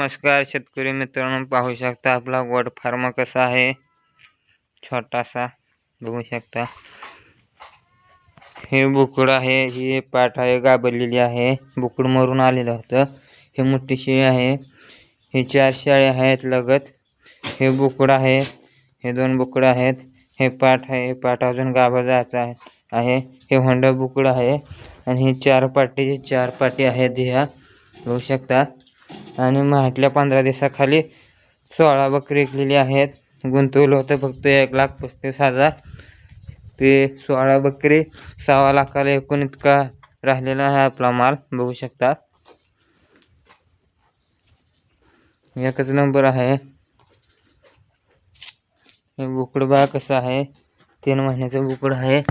नमस्कार शेतकरी मित्रांनो, पाहू शकता आपला गोट फार्म कसा आहे. छोटासा बघू शकता. हे बोकड आहे, ही पाठ आहे गाभरलेली आहे. बोकड मरून आलेलं होतं. हे मोठी शेळी आहे. हे 4 शेळ्या आहेत लगत. हे बोकड आहे. हे 2 बोकड आहेत. हे पाठ आहे. पाठ अजून गाभा जायचा आहे. हे होंडा बोकड आहे आणि हे 4 पाटी आहेत. ह्या बघू शकता. आणि माहाटल्या 15 दिवसाखाली 16 बकरी विकलेली आहेत. गुंतवलं होतं फक्त 1,35,000. ते 16 बकरी 6 लाखाला एकूण इतका राहिलेला आहे आपला माल. बघू शकता. एकच नंबर आहे. हे बोकड बघा कसं आहे. 3 महिन्याचं बोकड आहे.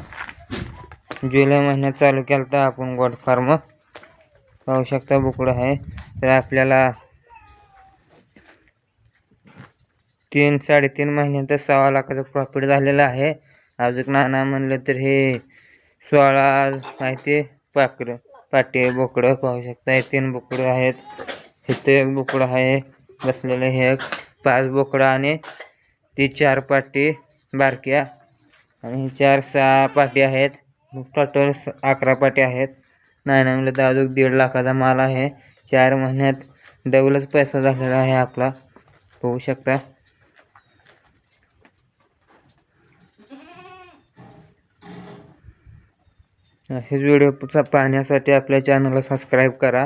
जुलै महिन्यात चालू केलं तर आपण गोट फार्म. पाहू शकता बोकड आहे. तर आपल्याला 3-3.5 महिन्यात 6 लाखाचं प्रॉफिट झालेलं आहे. अजून नाना म्हणलं तर हे 16 आहे ते पाटी बोकडं पाहू शकता. हे 3 बोकडं आहेत. इथे एक बोकडं आहे बसलेलं. हे 5 बोकडं आणि ती 4 पाटी बारक्या आणि 4-6 पाटी आहेत. टोटल 11 पाटी आहेत. नाही म्हणलं तर अजून 1.5 लाखाचा माल आहे. 4 महिन्यात डबलच पैसा झालेला आहे आपला. बघू शकता. असेच व्हिडिओ पाहण्यासाठी आपल्या चॅनलला सबस्क्राईब करा.